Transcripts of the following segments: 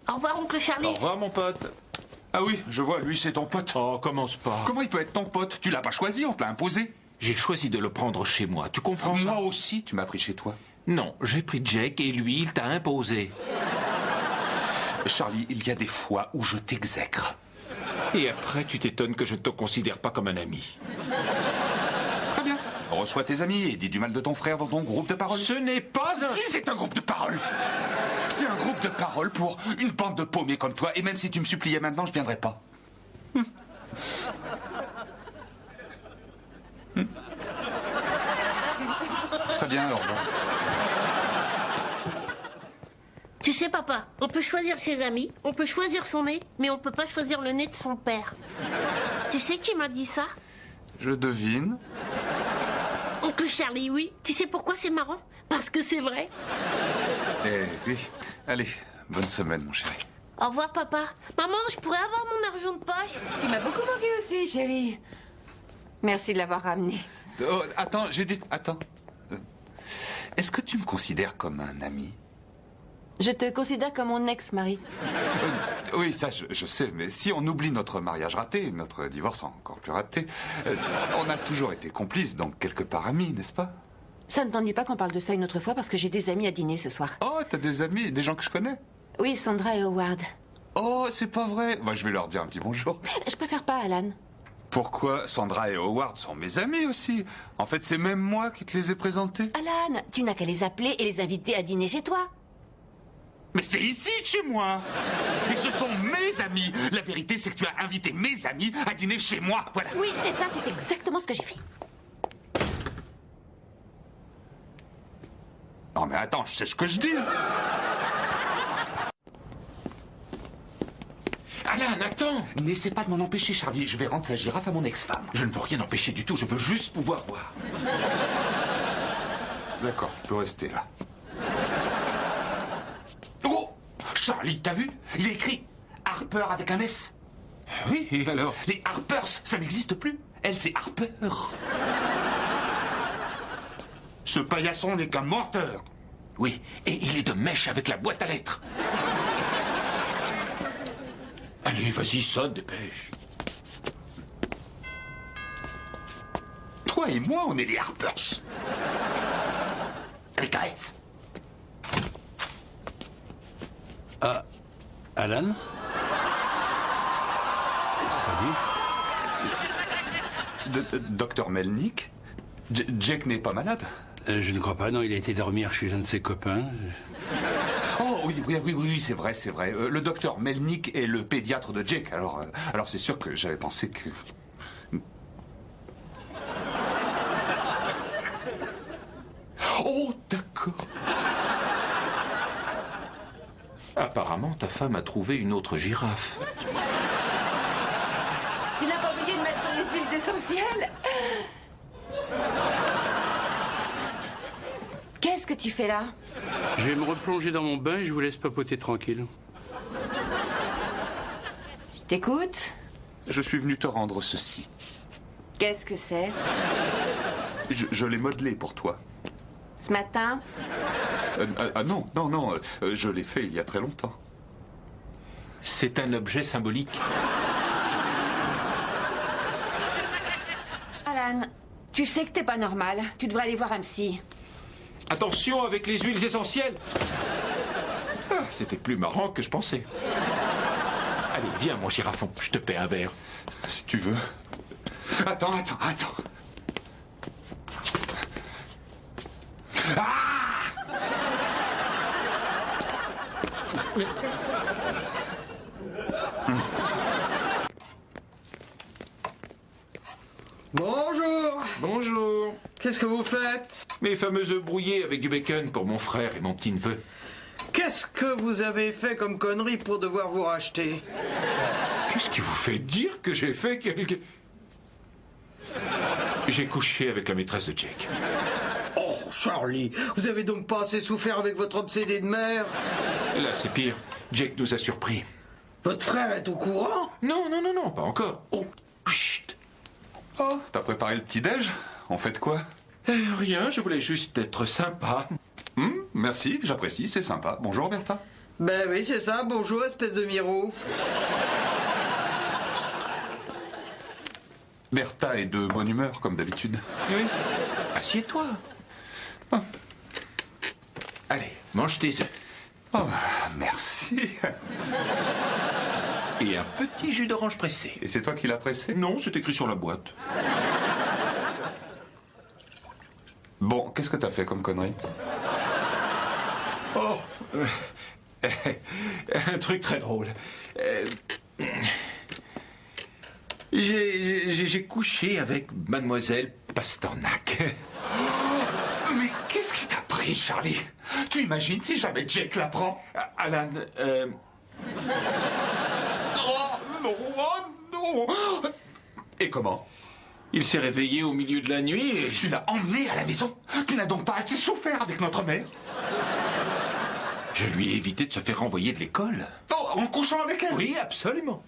Au revoir, oncle Charlie. Au revoir, mon pote. Ah oui, je vois, lui, c'est ton pote. Oh, commence pas. Comment il peut être ton pote? Tu l'as pas choisi, on te l'a imposé. J'ai choisi de le prendre chez moi, tu comprends ça? Moi aussi, tu m'as pris chez toi. Non, j'ai pris Jake et lui, il t'a imposé. Charlie, il y a des fois où je t'exècre. Et après, tu t'étonnes que je ne te considère pas comme un ami. Très bien. Reçois tes amis et dis du mal de ton frère dans ton groupe de parole. Ce n'est pas un... Si, c'est un groupe de parole. C'est un groupe de parole pour une bande de paumés comme toi. Et même si tu me suppliais maintenant, je viendrais pas. Très bien, au revoir. Tu sais, papa, on peut choisir ses amis, on peut choisir son nez, mais on peut pas choisir le nez de son père. Tu sais qui m'a dit ça? Je devine. Oncle Charlie, oui. Tu sais pourquoi c'est marrant? Parce que c'est vrai. Eh oui. Allez, bonne semaine, mon chéri. Au revoir, papa. Maman, je pourrais avoir mon argent de poche? Tu m'as beaucoup manqué aussi, chérie. Merci de l'avoir ramené. Oh, attends, j'ai dit... Attends. Est-ce que tu me considères comme un ami? Je te considère comme mon ex-mari. Oui, ça, je sais, mais si on oublie notre mariage raté, notre divorce encore plus raté, on a toujours été complices, donc quelque part amis, n'est-ce pas? Ça ne t'ennuie pas qu'on parle de ça une autre fois parce que j'ai des amis à dîner ce soir. Oh, t'as des amis, des gens que je connais? Oui, Sandra et Howard. Oh, c'est pas vrai. Moi, je vais leur dire un petit bonjour. Je préfère pas Alan. Pourquoi? Sandra et Howard sont mes amis aussi. En fait, c'est même moi qui te les ai présentés. Alan, tu n'as qu'à les appeler et les inviter à dîner chez toi. Mais c'est ici, chez moi. Et ce sont mes amis. La vérité, c'est que tu as invité mes amis à dîner chez moi. Voilà. Oui, c'est ça, c'est exactement ce que j'ai fait. Non, mais attends, je sais ce que je dis. Alan, attends! N'essaie pas de m'en empêcher, Charlie. Je vais rendre sa girafe à mon ex-femme. Je ne veux rien empêcher du tout, je veux juste pouvoir voir. D'accord, tu peux rester là. Oh! Charlie, t'as vu? Il est écrit Harper avec un S. Oui, et alors? Les Harpers, ça n'existe plus. Elle, c'est Harper. Ce paillasson n'est qu'un menteur. Oui, et il est de mèche avec la boîte à lettres. Allez, vas-y, sonne, dépêche. Toi et moi, on est les Harpers. Avec un S. Ah, Alan? Salut. Docteur Melnick? Jake n'est pas malade? Je ne crois pas, non, il a été dormir chez un de ses copains. Oh oui, c'est vrai. Le docteur Melnick est le pédiatre de Jake. Alors c'est sûr que j'avais pensé que... Oh, d'accord. Apparemment, ta femme a trouvé une autre girafe. Tu n'as pas oublié de mettre les huiles essentielles? Qu'est-ce que tu fais là? Je vais me replonger dans mon bain et je vous laisse papoter tranquille. Je t'écoute. Je suis venu te rendre ceci. Qu'est-ce que c'est? Je l'ai modelé pour toi. Ce matin? Non, je l'ai fait il y a très longtemps. C'est un objet symbolique. Alan, tu sais que t'es pas normal. Tu devrais aller voir un psy. Attention avec les huiles essentielles. Ah, c'était plus marrant que je pensais. Allez, viens, mon girafon, je te paie un verre. Si tu veux. Attends. Ah! Bonjour. Bonjour. Qu'est-ce que vous faites? Mes fameux œufs brouillés avec du bacon pour mon frère et mon petit-neveu. Qu'est-ce que vous avez fait comme connerie pour devoir vous racheter? Qu'est-ce qui vous fait dire que j'ai fait quelque... J'ai couché avec la maîtresse de Jake. Oh, Charlie, vous avez donc pas assez souffert avec votre obsédé de mère? Là, c'est pire. Jake nous a surpris. Votre frère est au courant? Non, pas encore. Oh, chut. Oh, t'as préparé le petit-déj? On fait de quoi? Rien, je voulais juste être sympa. Merci, j'apprécie, c'est sympa. Bonjour, Bertha. Ben oui, c'est ça. Bonjour, espèce de Miro. Bertha est de bonne humeur, comme d'habitude. Oui. Assieds-toi. Ah. Allez, mange tes œufs. Oh, merci. Et un petit jus d'orange pressé. Et c'est toi qui l'as pressé? Non, c'est écrit sur la boîte. Bon, qu'est-ce que t'as fait comme connerie? Oh, un truc très drôle. J'ai couché avec mademoiselle Pasternak. Mais qu'est-ce qui t'a pris, Charlie? Tu imagines si jamais Jake l'apprend? Alan, Oh non, oh non! Et comment? il s'est réveillé au milieu de la nuit et... Tu l'as emmené à la maison? Tu n'as donc pas assez souffert avec notre mère? Je lui ai évité de se faire renvoyer de l'école. Oh, en couchant avec elle? Oui, absolument.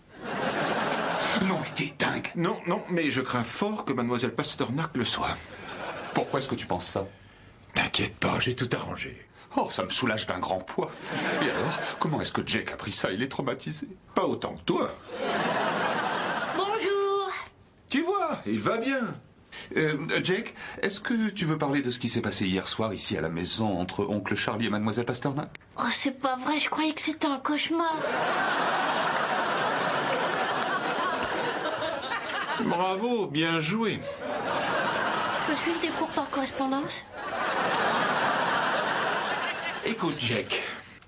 Non, mais t'es dingue. Non, mais je crains fort que mademoiselle Pasternak le soit. Pourquoi est-ce que tu penses ça? T'inquiète pas, j'ai tout arrangé. Oh, ça me soulage d'un grand poids. Et alors, comment est-ce que Jake a pris ça? Il est traumatisé. Pas autant que toi. Bonjour. Tu vois, il va bien. Jake, est-ce que tu veux parler de ce qui s'est passé hier soir ici à la maison entre oncle Charlie et mademoiselle Pasternak? Oh, c'est pas vrai, je croyais que c'était un cauchemar. Bravo, bien joué. Je peux suivre des cours par correspondance? Écoute, Jack,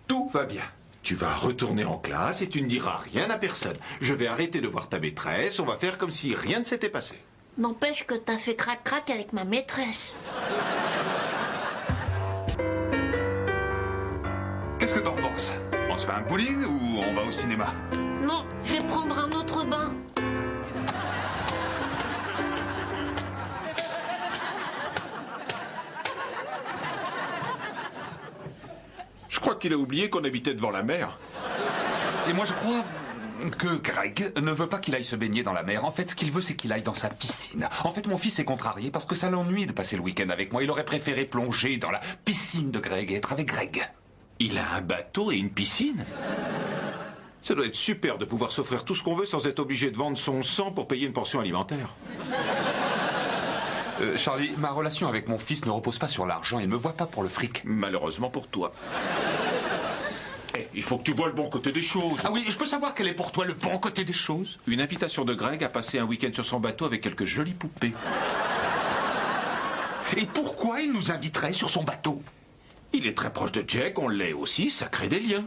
tout va bien. Tu vas retourner en classe et tu ne diras rien à personne. Je vais arrêter de voir ta maîtresse, on va faire comme si rien ne s'était passé. N'empêche que t'as fait crac-crac avec ma maîtresse. Qu'est-ce que t'en penses? On se fait un bowling ou on va au cinéma? Non, je vais prendre un autre bain. Je crois qu'il a oublié qu'on habitait devant la mer. Et moi je crois que Greg ne veut pas qu'il aille se baigner dans la mer. En fait, ce qu'il veut, c'est qu'il aille dans sa piscine. En fait, mon fils est contrarié parce que ça l'ennuie de passer le week-end avec moi. Il aurait préféré plonger dans la piscine de Greg et être avec Greg. Il a un bateau et une piscine? Ça doit être super de pouvoir s'offrir tout ce qu'on veut sans être obligé de vendre son sang pour payer une pension alimentaire. Charlie, ma relation avec mon fils ne repose pas sur l'argent. Il me voit pas pour le fric. Malheureusement pour toi. Eh, il faut que tu vois le bon côté des choses. Ah oui, je peux savoir quel est pour toi le bon côté des choses? Une invitation de Greg à passer un week-end sur son bateau avec quelques jolies poupées. Et pourquoi il nous inviterait sur son bateau? Il est très proche de Jack, on l'est aussi, ça crée des liens.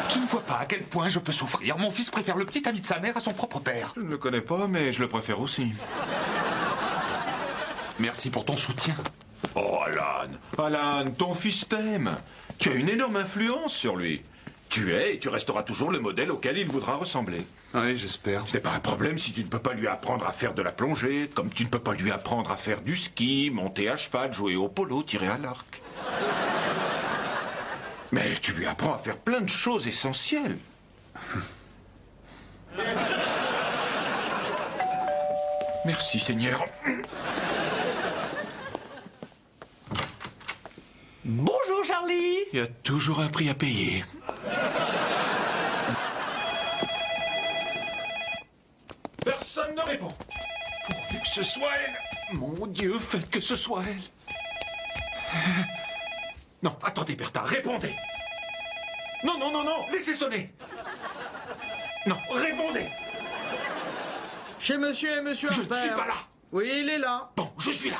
Tu ne vois pas à quel point je peux souffrir. Mon fils préfère le petit ami de sa mère à son propre père. Je ne le connais pas, mais je le préfère aussi. Merci pour ton soutien. Oh, Alan, ton fils t'aime. Tu as une énorme influence sur lui. Tu es et tu resteras toujours le modèle auquel il voudra ressembler. Oui, j'espère. Ce n'est pas un problème si tu ne peux pas lui apprendre à faire de la plongée, comme tu ne peux pas lui apprendre à faire du ski, monter à cheval, jouer au polo, tirer à l'arc. Mais tu lui apprends à faire plein de choses essentielles. Merci, Seigneur. Bonjour Charlie. Il y a toujours un prix à payer. Personne ne répond. Pourvu que ce soit elle. Mon Dieu, faites que ce soit elle. Non, attendez, Bertha, répondez. Non, laissez sonner. Non, répondez. Chez monsieur et monsieur Je ne Harper. suis pas là. Oui, il est là. Bon, je suis là.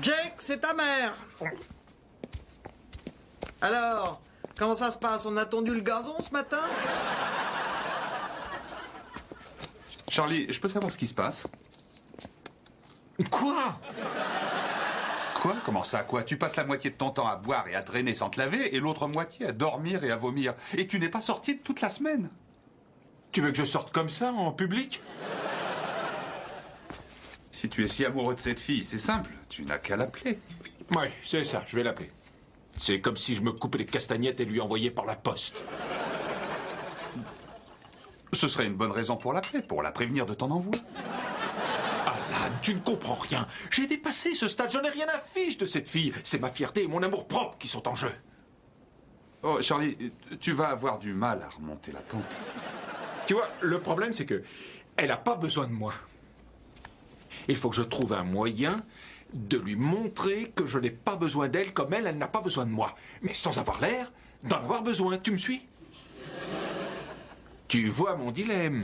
Jake, c'est ta mère. Alors, comment ça se passe? On a tondu le gazon ce matin? Charlie, je peux savoir ce qui se passe? Quoi? Quoi? Comment ça, quoi? Tu passes la moitié de ton temps à boire et à traîner sans te laver et l'autre moitié à dormir et à vomir. Et tu n'es pas sorti toute la semaine. Tu veux que je sorte comme ça, en public? Si tu es si amoureux de cette fille, c'est simple. Tu n'as qu'à l'appeler. Oui, c'est ça, je vais l'appeler. C'est comme si je me coupais les castagnettes et lui envoyais par la poste. Ce serait une bonne raison pour l'appeler, pour la prévenir de ton envoi. Alan, tu ne comprends rien. J'ai dépassé ce stade, j'en ai rien à fiche de cette fille. C'est ma fierté et mon amour-propre qui sont en jeu. Oh, Charlie, tu vas avoir du mal à remonter la pente. Tu vois, le problème, c'est que elle n'a pas besoin de moi. Il faut que je trouve un moyen de lui montrer que je n'ai pas besoin d'elle comme elle n'a pas besoin de moi. Mais sans avoir l'air d'en avoir besoin. Tu me suis? Tu vois mon dilemme?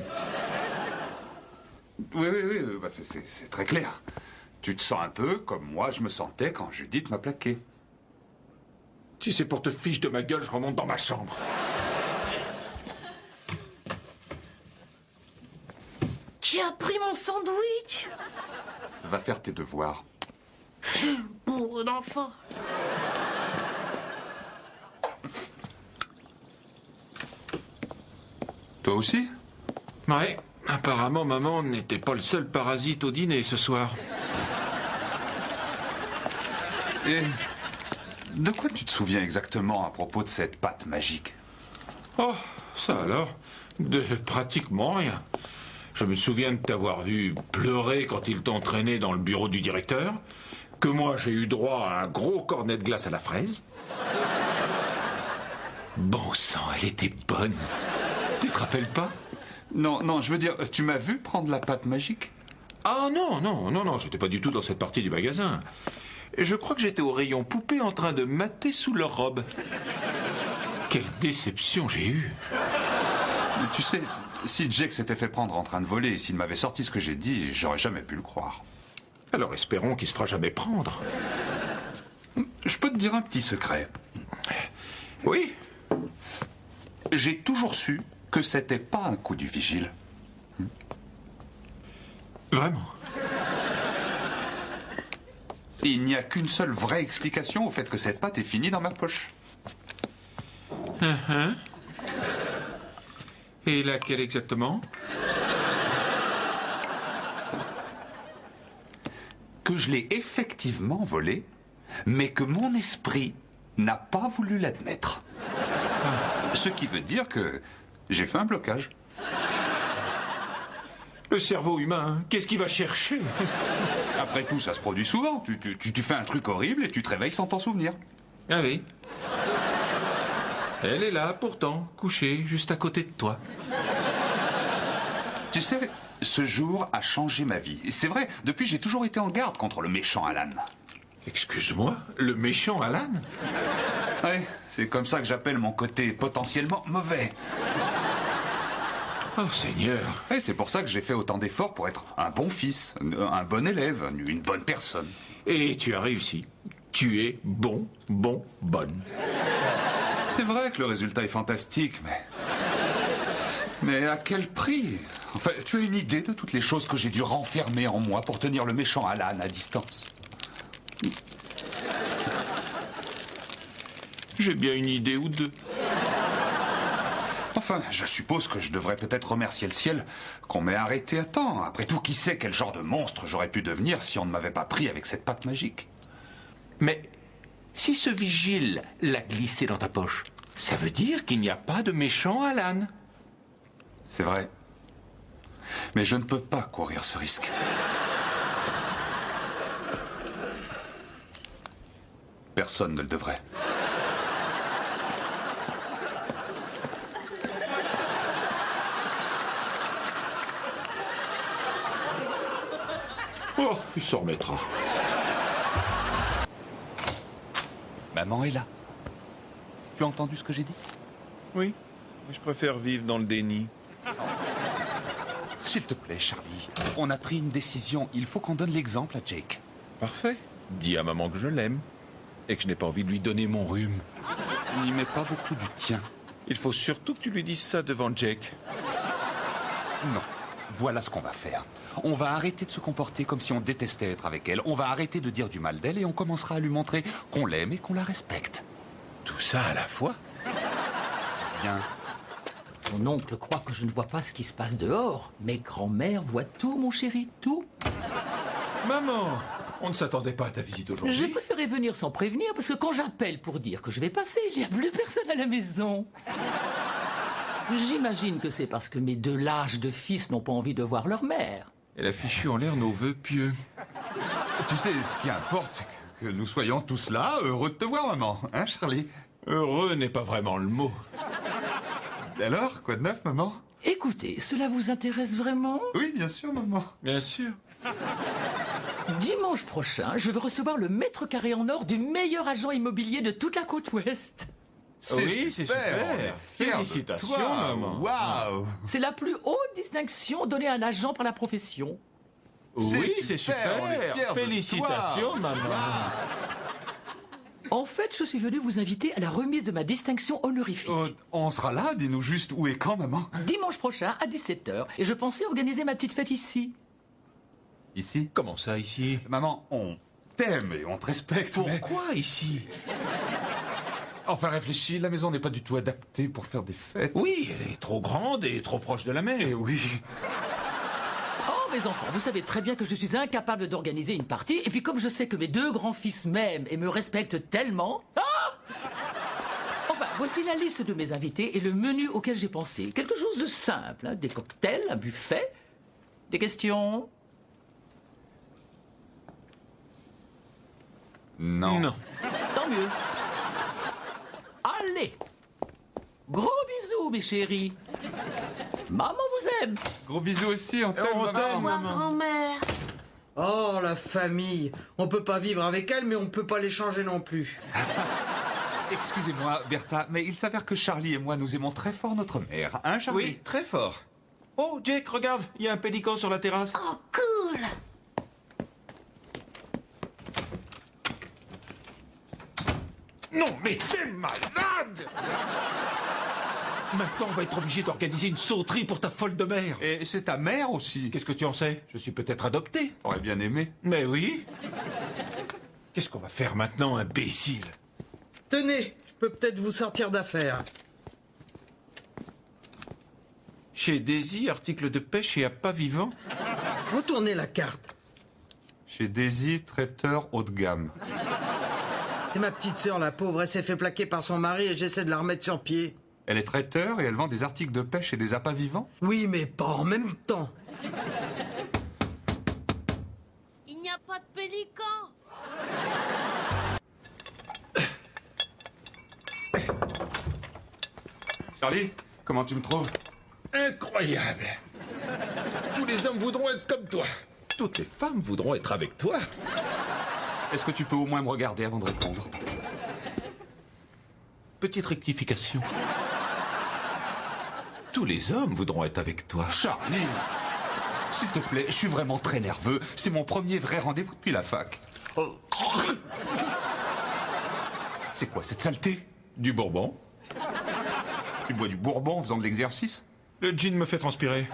Oui, bah c'est très clair. Tu te sens un peu comme moi je me sentais quand Judith m'a plaqué. Si c'est pour te fiche de ma gueule, je remonte dans ma chambre. Qui a pris mon sandwich? Va faire tes devoirs. Bourre d'enfant. Toi aussi? Ouais, apparemment, maman n'était pas le seul parasite au dîner ce soir. Et de quoi tu te souviens exactement à propos de cette pâte magique? Oh, ça alors? De pratiquement rien. Je me souviens de t'avoir vu pleurer quand il t'entraînait dans le bureau du directeur, que moi j'ai eu droit à un gros cornet de glace à la fraise. Bon sang, elle était bonne. Tu te rappelles pas? Non, je veux dire, tu m'as vu prendre la pâte magique? Ah non, j'étais pas du tout dans cette partie du magasin. Je crois que j'étais au rayon poupée en train de mater sous leur robe. Quelle déception j'ai eue. Tu sais, si Jake s'était fait prendre en train de voler et s'il m'avait sorti ce que j'ai dit, j'aurais jamais pu le croire. Alors espérons qu'il se fera jamais prendre. Je peux te dire un petit secret. Oui? J'ai toujours su que c'était pas un coup du vigile. Vraiment? Il n'y a qu'une seule vraie explication au fait que cette pâte est finie dans ma poche. Et laquelle exactement? Que je l'ai effectivement volée, mais que mon esprit n'a pas voulu l'admettre. Ce qui veut dire que j'ai fait un blocage. Le cerveau humain, qu'est-ce qu'il va chercher? Après tout, ça se produit souvent. Tu fais un truc horrible et tu te réveilles sans t'en souvenir. Ah oui. Elle est là, pourtant, couchée, juste à côté de toi. Tu sais, ce jour a changé ma vie. C'est vrai, depuis j'ai toujours été en garde contre le méchant Alan. Excuse-moi, le méchant Alan? Ouais, c'est comme ça que j'appelle mon côté potentiellement mauvais. Oh Seigneur. Et c'est pour ça que j'ai fait autant d'efforts pour être un bon fils, un bon élève, une bonne personne. Et tu as réussi. Tu es bonne. C'est vrai que le résultat est fantastique, mais à quel prix? Enfin, tu as une idée de toutes les choses que j'ai dû renfermer en moi pour tenir le méchant Alan à distance? J'ai bien une idée ou deux. Enfin, je suppose que je devrais peut-être remercier le ciel qu'on m'ait arrêté à temps. Après tout, qui sait quel genre de monstre j'aurais pu devenir si on ne m'avait pas pris avec cette pâte magique? Mais si ce vigile l'a glissé dans ta poche, ça veut dire qu'il n'y a pas de méchant Alan. C'est vrai. Mais je ne peux pas courir ce risque. Personne ne le devrait. Oh, il s'en remettra. Maman est là. Tu as entendu ce que j'ai dit? Oui, mais je préfère vivre dans le déni. S'il te plaît, Charlie. On a pris une décision. Il faut qu'on donne l'exemple à Jake. Parfait. Dis à maman que je l'aime et que je n'ai pas envie de lui donner mon rhume. N'y mets pas beaucoup du tien. Il faut surtout que tu lui dises ça devant Jake. Non. Voilà ce qu'on va faire. On va arrêter de se comporter comme si on détestait être avec elle. On va arrêter de dire du mal d'elle et on commencera à lui montrer qu'on l'aime et qu'on la respecte. Tout ça à la fois? Bien. Mon oncle croit que je ne vois pas ce qui se passe dehors, mais grand-mère voit tout, mon chéri, tout. Maman, on ne s'attendait pas à ta visite J'ai aujourd'hui. préféré venir sans prévenir, parce que quand j'appelle pour dire que je vais passer, il n'y a plus personne à la maison. J'imagine que c'est parce que mes deux lâches de fils n'ont pas envie de voir leur mère. Elle a fichu en l'air nos vœux pieux. Tu sais, ce qui importe, c'est que nous soyons tous là, heureux de te voir, maman. Hein, Charlie? Heureux n'est pas vraiment le mot. Alors, quoi de neuf, maman? Écoutez, cela vous intéresse vraiment? Oui, bien sûr, maman. Bien sûr. Dimanche prochain, je veux recevoir le mètre carré en or du meilleur agent immobilier de toute la côte ouest. Oui, c'est super. on est fiers de Félicitations, toi. maman. Waouh. C'est la plus haute distinction donnée à un agent par la profession. Oui, C'est c'est super, super. on est fiers de Félicitations, toi. maman. En fait, je suis venu vous inviter à la remise de ma distinction honorifique. On sera là, dis-nous juste où et quand, maman? Dimanche prochain à 17h. Et je pensais organiser ma petite fête ici. Ici? Comment ça, ici? Maman, on t'aime et on te respecte, mais... Pourquoi ici? Enfin, réfléchis, la maison n'est pas du tout adaptée pour faire des fêtes. Oui, elle est trop grande et trop proche de la mer. Eh oui. Oh, mes enfants, vous savez très bien que je suis incapable d'organiser une partie. Et puis, comme je sais que mes deux grands-fils m'aiment et me respectent tellement... Ah! Enfin, voici la liste de mes invités et le menu auquel j'ai pensé. Quelque chose de simple, hein, des cocktails, un buffet. Des questions? Non. Non. Tant mieux. Allez! Gros bisous, mes chéris. Maman vous aime. Gros bisous aussi, on t'aime, On maman. t'aime. Au revoir, Maman. grand-mère. Oh, la famille. On peut pas vivre avec elle, mais on peut pas les changer non plus. Excusez-moi, Bertha, mais il s'avère que Charlie et moi, nous aimons très fort notre mère. Hein, Charlie? Oui, très fort. Oh, Jake, regarde, il y a un pélican sur la terrasse. Oh, cool. Non, mais t'es malade! Maintenant, on va être obligé d'organiser une sauterie pour ta folle de mère. Et c'est ta mère aussi. Qu'est-ce que tu en sais? Je suis peut-être adopté. T'aurais bien aimé. Mais oui. Qu'est-ce qu'on va faire maintenant, imbécile? Tenez, je peux peut-être vous sortir d'affaire. Chez Daisy, article de pêche et appât vivant. Retournez la carte. Chez Daisy, traiteur haut de gamme. C'est ma petite sœur, la pauvre. Elle s'est fait plaquer par son mari et j'essaie de la remettre sur pied. Elle est traiteur et elle vend des articles de pêche et des appâts vivants? Oui, mais pas en même temps. Il n'y a pas de pélican. Charlie, comment tu me trouves? Incroyable! Tous les hommes voudront être comme toi. Toutes les femmes voudront être avec toi. Est-ce que tu peux au moins me regarder avant de répondre? Petite rectification. Tous les hommes voudront être avec toi. Charlie! S'il te plaît, je suis vraiment très nerveux. C'est mon premier vrai rendez-vous depuis la fac. C'est quoi cette saleté? Du Bourbon? Tu bois du bourbon en faisant de l'exercice? Le gin me fait transpirer.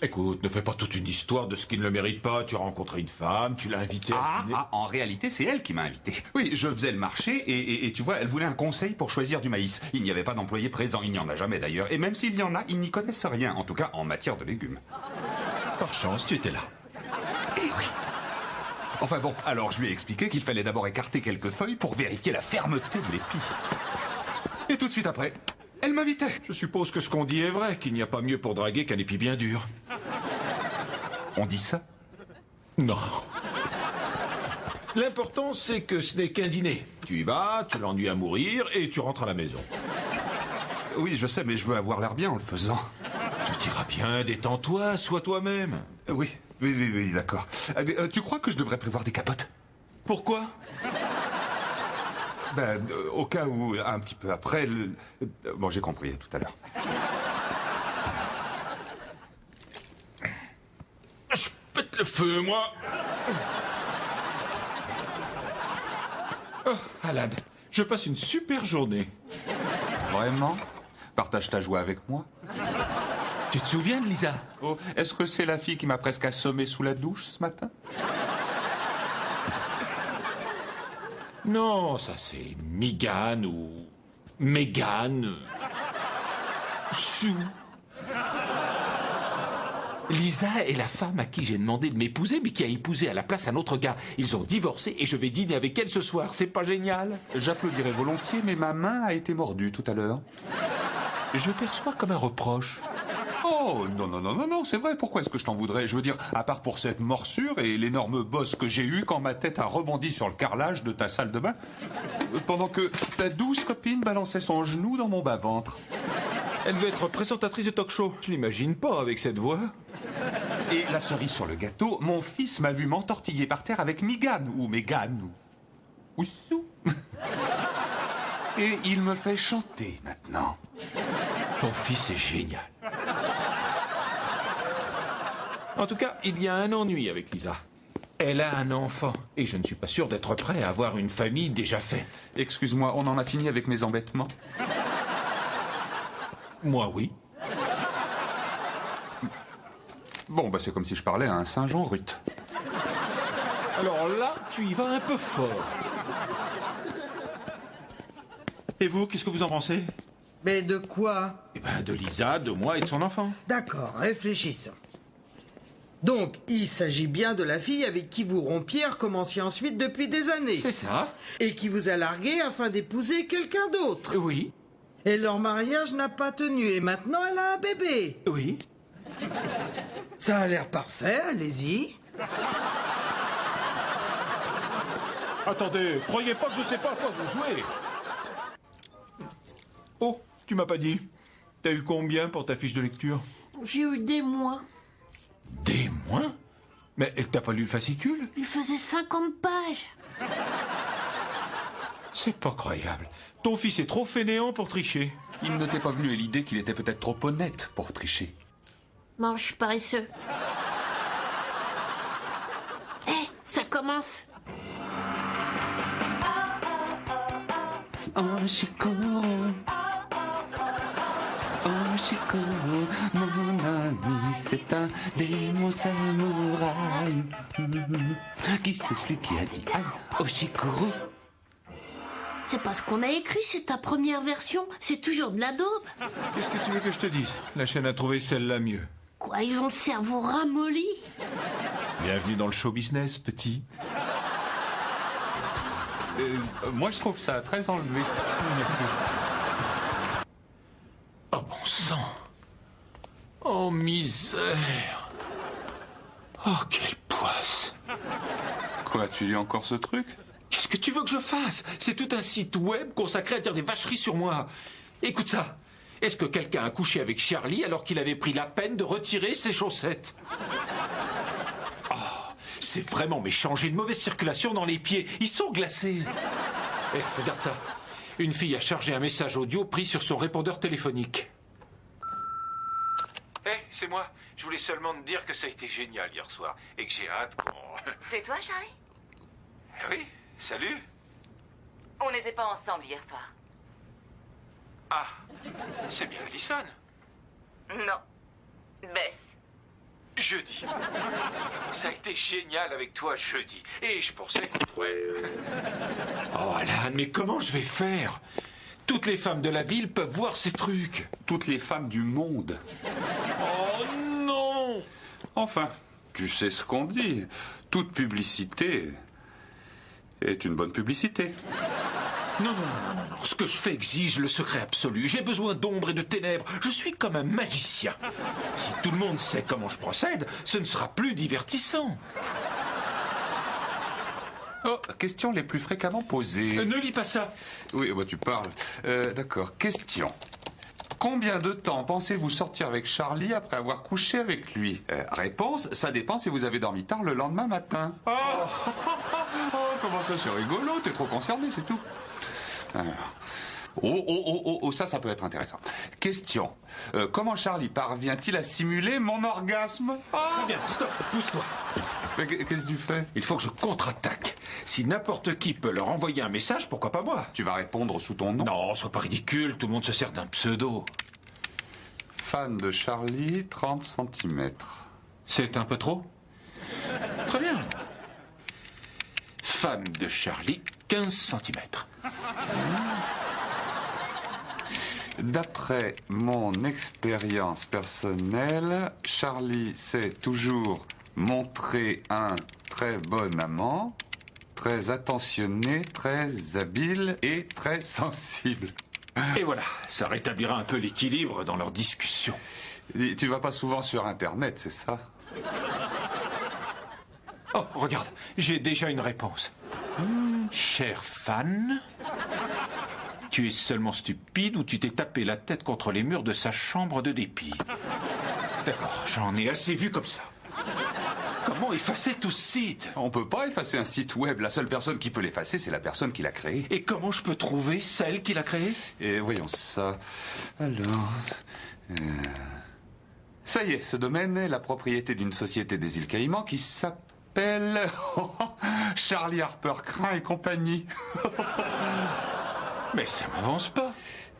Écoute, ne fais pas toute une histoire de ce qui ne le mérite pas. Tu as rencontré une femme, tu l'as invitée à dîner. En réalité, c'est elle qui m'a invité. Oui, je faisais le marché et tu vois, elle voulait un conseil pour choisir du maïs. Il n'y avait pas d'employé présent, il n'y en a jamais d'ailleurs. Et même s'il y en a, ils n'y connaissent rien, en tout cas en matière de légumes. Par chance, tu étais là. Eh oui. Enfin bon, alors je lui ai expliqué qu'il fallait d'abord écarter quelques feuilles pour vérifier la fermeté de l'épi. Et tout de suite après, elle m'invitait. Je suppose que ce qu'on dit est vrai, qu'il n'y a pas mieux pour draguer qu'un épi bien dur. On dit ça? Non. L'important, c'est que ce n'est qu'un dîner. Tu y vas, tu l'ennuies à mourir et tu rentres à la maison. Oui, je sais, mais je veux avoir l'air bien en le faisant. Tout ira bien, détends-toi, sois toi-même. Oui, d'accord. Tu crois que je devrais prévoir des capotes? Pourquoi? Au cas où, un petit peu après... Bon, j'ai compris, tout à l'heure. Je pète le feu, moi. Oh, Alan, je passe une super journée. Vraiment? Partage ta joie avec moi? Tu te souviens de Lisa? Oh, est-ce que c'est la fille qui m'a presque assommé sous la douche ce matin? Non, ça c'est Megan ou Megan. Sue. Lisa est la femme à qui j'ai demandé de m'épouser, mais qui a épousé à la place un autre gars. Ils ont divorcé et je vais dîner avec elle ce soir. C'est pas génial? J'applaudirais volontiers, mais ma main a été mordue tout à l'heure. Je perçois comme un reproche. Oh, Oh, non, non, non, non, non, c'est vrai, pourquoi est-ce que je t'en voudrais? Je veux dire, à part pour cette morsure et l'énorme bosse que j'ai eue quand ma tête a rebondi sur le carrelage de ta salle de bain, pendant que ta douce copine balançait son genou dans mon bas-ventre. Elle veut être présentatrice de talk-show. Je l'imagine pas avec cette voix. Et la cerise sur le gâteau, mon fils m'a vu m'entortiller par terre avec Mégane, ou Mégane, ou Oussou. Et il me fait chanter maintenant. Ton fils est génial. En tout cas, il y a un ennui avec Lisa. Elle a un enfant. Et je ne suis pas sûr d'être prêt à avoir une famille déjà faite. Excuse-moi, on en a fini avec mes embêtements? Moi, oui. Bon, bah c'est comme si je parlais à un Saint-Jean Ruth. Alors là, tu y vas un peu fort. Et vous, qu'est-ce que vous en pensez? Mais de quoi? Eh ben, de Lisa, de moi et de son enfant. D'accord, réfléchissons. Donc, il s'agit bien de la fille avec qui vous rompiez, recommenciez ensuite depuis des années. C'est ça. Et qui vous a largué afin d'épouser quelqu'un d'autre. Oui. Et leur mariage n'a pas tenu, et maintenant elle a un bébé. Oui. Ça a l'air parfait, allez-y. Attendez, croyez pas que je sais pas à quoi vous jouez. Oh, tu m'as pas dit. T'as eu combien pour ta fiche de lecture? J'ai eu des mois. Des mois? Mais t'as pas lu le fascicule? Il faisait 50 pages. C'est pas croyable. Ton fils est trop fainéant pour tricher. Il ne t'est pas venu à l'idée qu'il était peut-être trop honnête pour tricher. Non, je suis paresseux. Hé, ça commence. Oh, Chikoro. Oh, Chikoro, mon ami, c'est un démon samouraï. Qui c'est celui qui a dit aïe, oh, Chikoro? C'est pas ce qu'on a écrit, c'est ta première version. C'est toujours de la daube. Qu'est-ce que tu veux que je te dise? La chaîne a trouvé celle-là mieux. Quoi, ils ont le cerveau ramolli? Bienvenue dans le show business, petit. Moi, je trouve ça très enlevé. Merci. Oh bon sang. Oh misère. Oh quelle poisse. Quoi, tu lis encore ce truc? Qu'est-ce que tu veux que je fasse? C'est tout un site web consacré à dire des vacheries sur moi. Écoute ça. Est-ce que quelqu'un a couché avec Charlie alors qu'il avait pris la peine de retirer ses chaussettes? Oh, c'est vraiment méchant. J'ai une mauvaise circulation dans les pieds. Ils sont glacés. Eh, regarde ça. Une fille a chargé un message audio pris sur son répondeur téléphonique. Eh, c'est moi. Je voulais seulement te dire que ça a été génial hier soir et que j'ai hâte qu'on... C'est toi, Charlie? Oui, salut. On n'était pas ensemble hier soir. Ah, c'est bien Alison. Non. Bess. Jeudi. Ça a été génial avec toi jeudi. Et je pensais qu'on pourrait... Oh Alan, mais comment je vais faire? Toutes les femmes de la ville peuvent voir ces trucs. Toutes les femmes du monde. Oh non! Enfin, tu sais ce qu'on dit. Toute publicité est une bonne publicité. Non, non, non, non, non. Ce que je fais exige le secret absolu. J'ai besoin d'ombre et de ténèbres. Je suis comme un magicien. Si tout le monde sait comment je procède, ce ne sera plus divertissant. Oh, questions les plus fréquemment posées. Ne lis pas ça. Oui, bah tu parles. D'accord. Question. Combien de temps pensez-vous sortir avec Charlie après avoir couché avec lui? Réponse, ça dépend si vous avez dormi tard le lendemain matin. Oh, comment ça, c'est rigolo, t'es trop concerné, c'est tout. Alors. Ça peut être intéressant. Question. Comment Charlie parvient-il à simuler mon orgasme? Très bien, stop, pousse-toi. Mais qu'est-ce que tu fais? Il faut que je contre-attaque. Si n'importe qui peut leur envoyer un message, pourquoi pas moi? Tu vas répondre sous ton nom? Non, sois pas ridicule, tout le monde se sert d'un pseudo. Fan de Charlie, 30 cm. C'est un peu trop? Très bien. Fan de Charlie, 15 cm. D'après mon expérience personnelle, Charlie s'est toujours montré un très bon amant, très attentionné, très habile et très sensible. Et voilà, ça rétablira un peu l'équilibre dans leur discussion. Tu vas pas souvent sur Internet, c'est ça? Oh, regarde, j'ai déjà une réponse. Chère fan, tu es seulement stupide ou tu t'es tapé la tête contre les murs de sa chambre de dépit. D'accord, j'en ai assez vu comme ça. Comment effacer tout ce site? On peut pas effacer un site web. La seule personne qui peut l'effacer, c'est la personne qui l'a créé. Et comment je peux trouver celle qui l'a créé? Et voyons ça. Alors... Ça y est, ce domaine est la propriété d'une société des îles Caïmans qui s'appelle... Charlie Harper Crin et compagnie. Mais ça m'avance pas.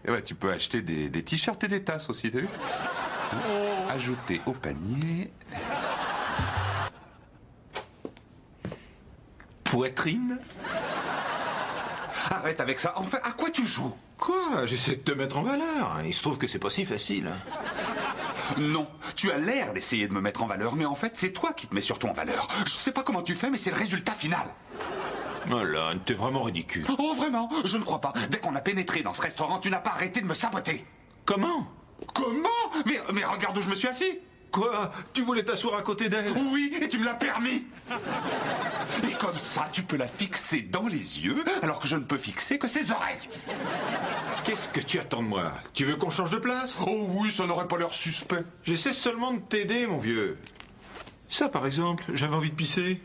Et ouais, tu peux acheter des t-shirts et des tasses aussi, t'as vu? Ajouter au panier... Poitrine? Arrête avec ça. Enfin, à quoi tu joues? Quoi? J'essaie de te mettre en valeur. Il se trouve que c'est pas si facile. Non, tu as l'air d'essayer de me mettre en valeur, mais en fait, c'est toi qui te mets surtout en valeur. Je sais pas comment tu fais, mais c'est le résultat final. Oh là, t'es vraiment ridicule. Oh, vraiment? Je ne crois pas. Dès qu'on a pénétré dans ce restaurant, tu n'as pas arrêté de me saboter. Comment? Comment? Mais regarde où je me suis assis. Quoi? Tu voulais t'asseoir à côté d'elle? Oui, et tu me l'as permis. Et comme ça, tu peux la fixer dans les yeux, alors que je ne peux fixer que ses oreilles. Qu'est-ce que tu attends de moi? Tu veux qu'on change de place? Oh oui, ça n'aurait pas l'air suspect. J'essaie seulement de t'aider, mon vieux. Ça, par exemple, j'avais envie de pisser.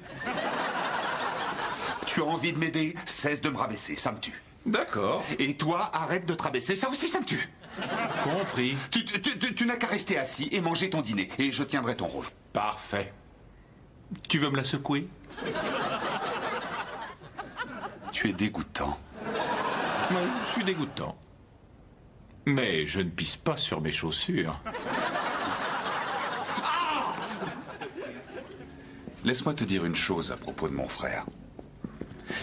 Tu as envie de m'aider? Cesse de me rabaisser, ça me tue. D'accord. Et toi, arrête de te rabaisser, ça aussi, ça me tue. Compris. Tu n'as qu'à rester assis et manger ton dîner, et je tiendrai ton rôle. Parfait. Tu veux me la secouer? Tu es dégoûtant. Oui, je suis dégoûtant. Mais je ne pisse pas sur mes chaussures. Laisse-moi te dire une chose à propos de mon frère.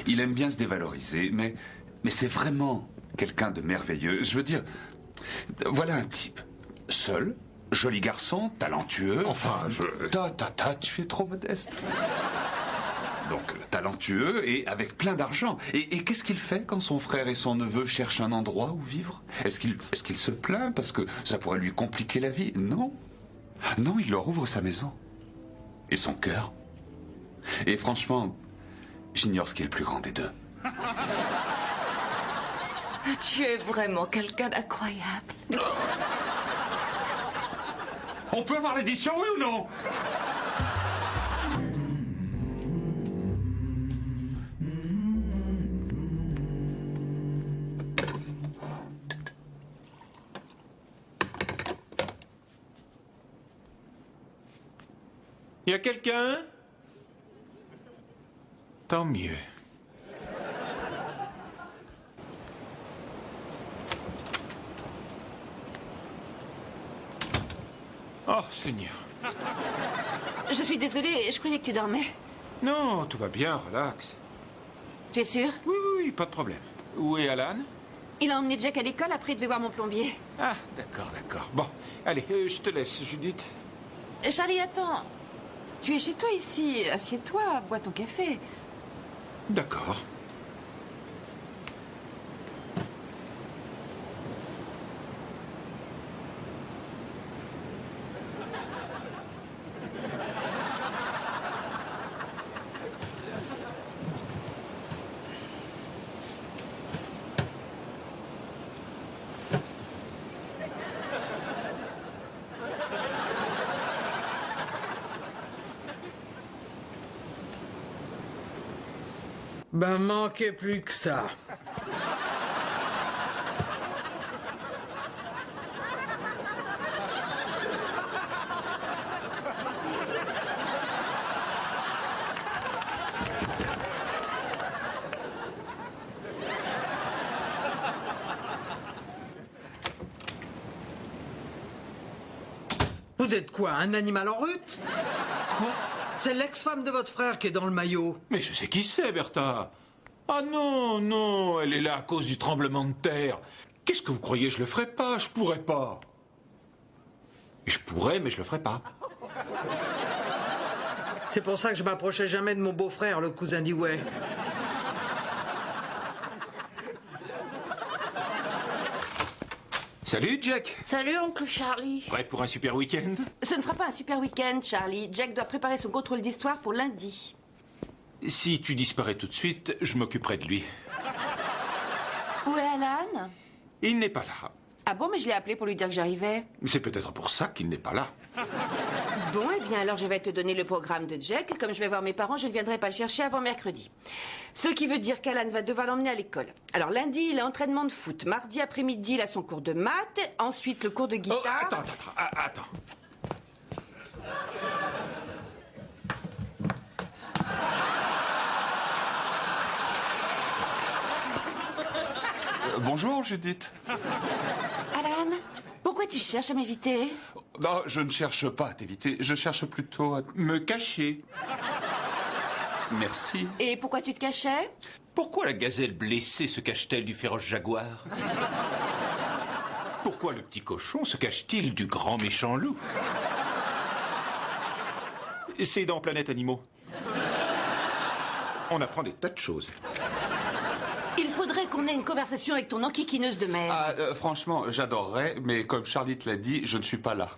Il aime bien se dévaloriser, mais c'est vraiment quelqu'un de merveilleux. Je veux dire, voilà un type. Seul, joli garçon, talentueux. Enfin, tu es trop modeste. Donc, talentueux et avec plein d'argent. Et qu'est-ce qu'il fait quand son frère et son neveu cherchent un endroit où vivre? Est-ce qu'il se plaint parce que ça pourrait lui compliquer la vie? Non. Non, il leur ouvre sa maison. Et son cœur. Et franchement, j'ignore ce qui est le plus grand des deux. Tu es vraiment quelqu'un d'incroyable. On peut avoir l'édition, oui ou non? Y a quelqu'un? Tant mieux. Oh, Seigneur. Je suis désolée, je croyais que tu dormais. Non, tout va bien, relax. Tu es sûr? Oui, oui, pas de problème. Où est Alan? Il a emmené Jack à l'école, après il devait voir mon plombier. Ah, d'accord, d'accord. Bon, allez, je te laisse, Judith. Charlie, attends. Tu es chez toi ici. Assieds-toi, bois ton café. D'accord. Ben, manquait plus que ça. Vous êtes quoi, un animal en rut? Quoi? C'est l'ex-femme de votre frère qui est dans le maillot. Mais je sais qui c'est, Bertha. Ah non, non, elle est là à cause du tremblement de terre. Qu'est-ce que vous croyez? Je le ferai pas, je pourrais pas. Je pourrais, mais je le ferai pas. C'est pour ça que je m'approchais jamais de mon beau-frère, le cousin d'Iway. Salut, Jack. Salut, oncle Charlie. Prêt pour un super week-end? Ce ne sera pas un super week-end, Charlie. Jack doit préparer son contrôle d'histoire pour lundi. Si tu disparais tout de suite, je m'occuperai de lui. Où est Alan? Il n'est pas là. Ah bon, mais je l'ai appelé pour lui dire que j'arrivais. C'est peut-être pour ça qu'il n'est pas là. Bon, eh bien, alors je vais te donner le programme de Jack. Comme je vais voir mes parents, je ne viendrai pas le chercher avant mercredi. Ce qui veut dire qu'Alan va devoir l'emmener à l'école. Alors, lundi, il a entraînement de foot. Mardi après-midi, il a son cours de maths. Ensuite, le cours de guitare. Oh, attends. Bonjour, Judith. Alan, pourquoi tu cherches à m'éviter? Non, je ne cherche pas à t'éviter. Je cherche plutôt à Me cacher. Merci. Et pourquoi tu te cachais? Pourquoi la gazelle blessée se cache-t-elle du féroce jaguar? Pourquoi le petit cochon se cache-t-il du grand méchant loup? C'est dans Planète Animaux. On apprend des tas de choses. Il faudrait qu'on ait une conversation avec ton enquiquineuse de merde. Ah, franchement, j'adorerais, mais comme Charlie te l'a dit, je ne suis pas là.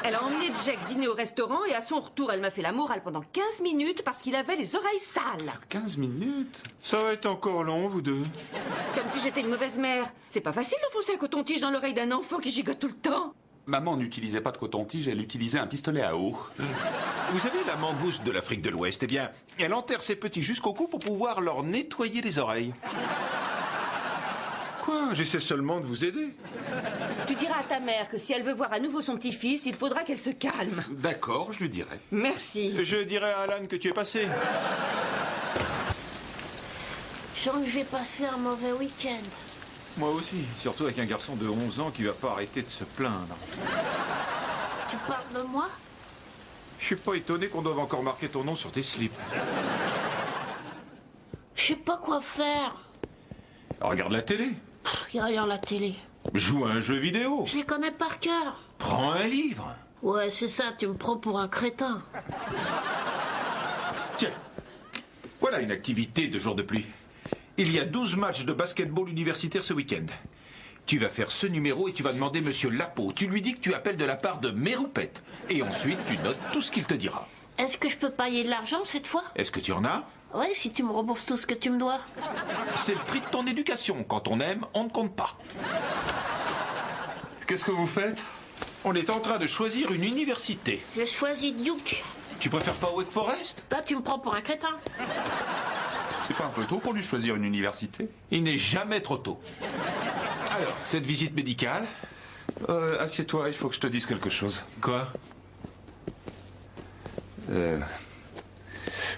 Elle a emmené Jack dîner au restaurant et à son retour, elle m'a fait la morale pendant 15 minutes parce qu'il avait les oreilles sales. 15 minutes? Ça va être encore long, vous deux. Comme si j'étais une mauvaise mère. C'est pas facile d'enfoncer un coton-tige dans l'oreille d'un enfant qui gigote tout le temps. Maman n'utilisait pas de coton-tige, elle utilisait un pistolet à eau. Vous savez, la mangouste de l'Afrique de l'Ouest, eh bien, elle enterre ses petits jusqu'au cou pour pouvoir leur nettoyer les oreilles. Quoi? J'essaie seulement de vous aider. Tu diras à ta mère que si elle veut voir à nouveau son petit-fils, il faudra qu'elle se calme. D'accord, je lui dirai. Merci. Je dirai à Alan que tu es passé. Je sens que je vais passer un mauvais week-end. Moi aussi, surtout avec un garçon de 11 ans qui va pas arrêter de se plaindre. Tu parles de moi? Je suis pas étonné qu'on doive encore marquer ton nom sur tes slips. Je sais pas quoi faire. Regarde la télé. Y a rien à la télé. Joue à un jeu vidéo. Je les connais par cœur. Prends un livre. Ouais, c'est ça, tu me prends pour un crétin. Tiens, voilà une activité de jour de pluie. Il y a 12 matchs de basketball universitaire ce week-end. Tu vas faire ce numéro et tu vas demander Monsieur Lapeau. Tu lui dis que tu appelles de la part de Méroupette. Et ensuite, tu notes tout ce qu'il te dira. Est-ce que je peux payer de l'argent cette fois? Est-ce que tu en as? Ouais, si tu me rembourses tout ce que tu me dois. C'est le prix de ton éducation. Quand on aime, on ne compte pas. Qu'est-ce que vous faites? On est en train de choisir une université. Je choisis Duke. Tu préfères pas Wake Forest? Toi, tu me prends pour un crétin. C'est pas un peu tôt pour lui choisir une université? Il n'est jamais trop tôt. Alors, cette visite médicale? Assieds-toi, il faut que je te dise quelque chose. Quoi?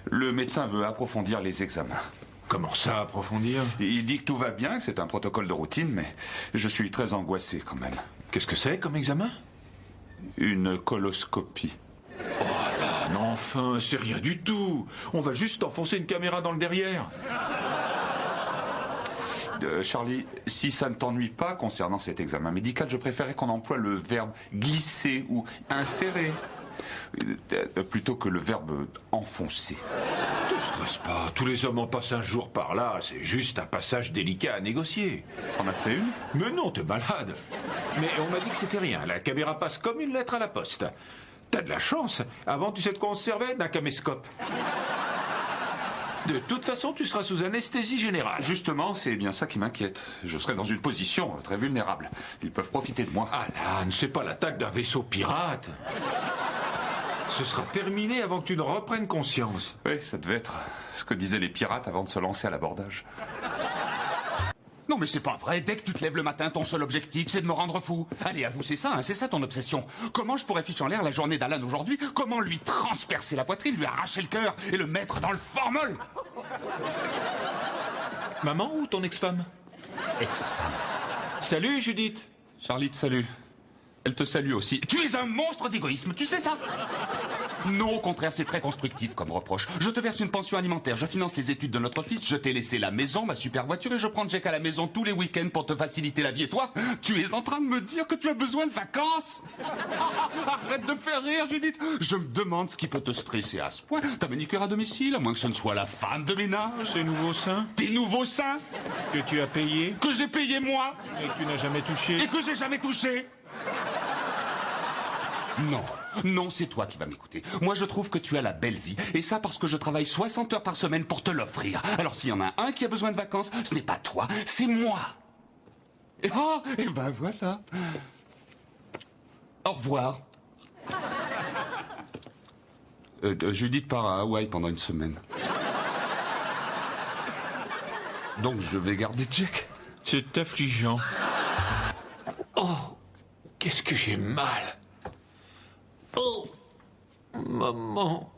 Le médecin veut approfondir les examens. Comment ça, approfondir? Il dit que tout va bien, que c'est un protocole de routine, mais je suis très angoissé quand même. Qu'est-ce que c'est comme examen? Une coloscopie. Oh là, non, enfin, c'est rien du tout. On va juste enfoncer une caméra dans le derrière. Charlie, si ça ne t'ennuie pas concernant cet examen médical, je préférerais qu'on emploie le verbe glisser ou insérer plutôt que le verbe enfoncer. Ne stresse pas, tous les hommes en passent un jour par là, c'est juste un passage délicat à négocier. T'en as fait une? Mais non, t'es malade. Mais on m'a dit que c'était rien, la caméra passe comme une lettre à la poste. T'as de la chance, avant tu sais de quoi on se servait? D'un caméscope. De toute façon, tu seras sous anesthésie générale. Justement, c'est bien ça qui m'inquiète. Je serai dans une position très vulnérable. Ils peuvent profiter de moi. Alan, c'est pas l'attaque d'un vaisseau pirate. Ce sera terminé avant que tu ne reprennes conscience. Oui, ça devait être ce que disaient les pirates avant de se lancer à l'abordage. Non mais c'est pas vrai, dès que tu te lèves le matin, ton seul objectif c'est de me rendre fou. Allez, avoue, c'est ça, hein, c'est ça ton obsession. Comment je pourrais ficher en l'air la journée d'Alan aujourd'hui? Comment lui transpercer la poitrine, lui arracher le cœur et le mettre dans le formol? Maman ou ton ex-femme? Ex-femme. Salut Judith. Charlie te salue. Elle te salue aussi. Tu es un monstre d'égoïsme, tu sais ça? Non, au contraire, c'est très constructif comme reproche. Je te verse une pension alimentaire, je finance les études de notre fils, je t'ai laissé la maison, ma super voiture, et je prends Jack à la maison tous les week-ends pour te faciliter la vie. Et toi, tu es en train de me dire que tu as besoin de vacances? Arrête de me faire rire, Judith. Je me demande ce qui peut te stresser à ce point. Ta manicure à domicile, à moins que ce ne soit la femme de ménage. Ces nouveaux seins Tes nouveaux seins que tu as payés que j'ai payé moi et que tu n'as jamais touché. et que j'ai jamais touché. Non, non, c'est toi qui vas m'écouter. Moi, je trouve que tu as la belle vie. Et ça parce que je travaille 60 heures par semaine pour te l'offrir. Alors, s'il y en a un qui a besoin de vacances, ce n'est pas toi, c'est moi. Oh, et ben voilà. Au revoir. Judith part à Hawaï pendant une semaine. Donc, je vais garder Jack. C'est affligeant. Oh, qu'est-ce que j'ai mal. Oh, maman.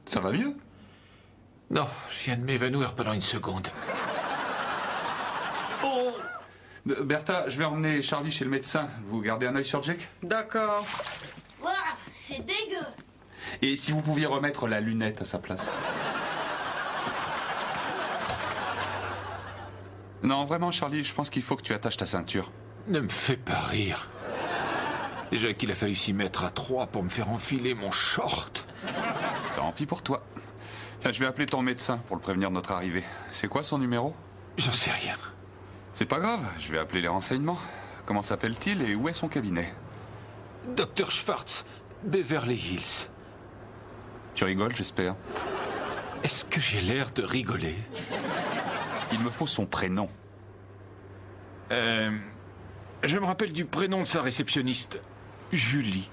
Ça va mieux? Non, je viens de m'évanouir pendant une seconde. Oh. Bertha, je vais emmener Charlie chez le médecin. Vous gardez un œil sur Jack? D'accord. Ouah, c'est dégueu. Et si vous pouviez remettre la lunette à sa place. Non, vraiment, Charlie, je pense qu'il faut que tu attaches ta ceinture. Ne me fais pas rire. Déjà qu'il a fallu s'y mettre à 3 pour me faire enfiler mon short. Tant pis pour toi. Tiens, je vais appeler ton médecin pour le prévenir de notre arrivée. C'est quoi son numéro? J'en sais rien. C'est pas grave, je vais appeler les renseignements. Comment s'appelle-t-il et où est son cabinet? Dr Schwartz, Beverly Hills. Tu rigoles, j'espère. Est-ce que j'ai l'air de rigoler? Il me faut son prénom. Je me rappelle du prénom de sa réceptionniste. Julie.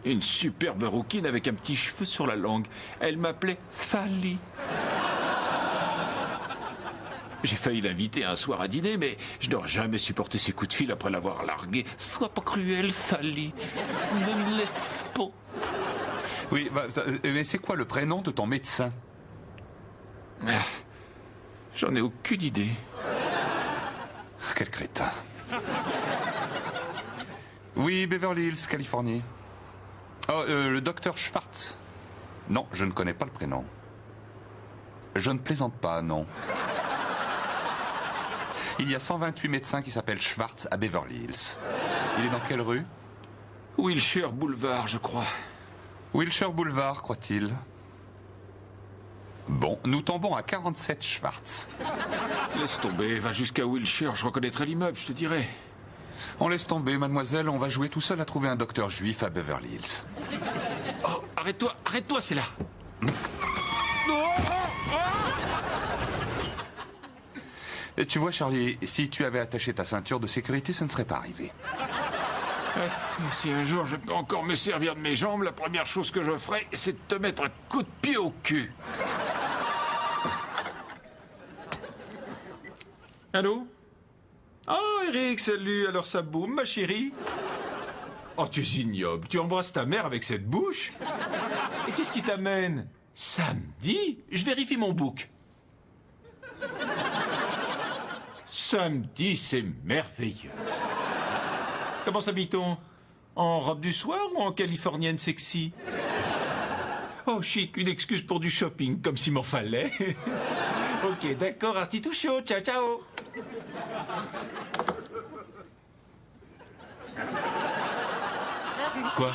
Une superbe rouquine avec un petit cheveu sur la langue. Elle m'appelait Sally. J'ai failli l'inviter un soir à dîner, mais je n'aurais jamais supporté ses coups de fil après l'avoir largué. Sois pas cruel, Sally. Ne me laisse pas. Oui, mais c'est quoi le prénom de ton médecin? J'en ai aucune idée. Quel crétin. Oui, Beverly Hills, Californie. Oh, le docteur Schwartz. Non, je ne connais pas le prénom. Je ne plaisante pas, non. Il y a 128 médecins qui s'appellent Schwartz à Beverly Hills. Il est dans quelle rue? Wilshire Boulevard, je crois. Wilshire Boulevard, croit-il. Bon, nous tombons à 47 Schwartz. Laisse tomber, va jusqu'à Wilshire, je reconnaîtrai l'immeuble, je te dirai. On laisse tomber, mademoiselle, on va jouer tout seul à trouver un docteur juif à Beverly Hills. Oh, arrête-toi, c'est là. Et tu vois, Charlie, si tu avais attaché ta ceinture de sécurité, ça ne serait pas arrivé. Si un jour je peux encore me servir de mes jambes, la première chose que je ferai, c'est de te mettre un coup de pied au cul. Allô? Oh, Eric, salut. Alors ça boum, ma chérie? Oh, tu es ignoble. Tu embrasses ta mère avec cette bouche? Et qu'est-ce qui t'amène? Samedi? Je vérifie mon book. Samedi, c'est merveilleux. Comment s'habille-t-on? En robe du soir ou en californienne sexy? Oh, chic, une excuse pour du shopping, comme s'il m'en fallait. Ok, d'accord, Artitoucho, ciao, ciao. Quoi?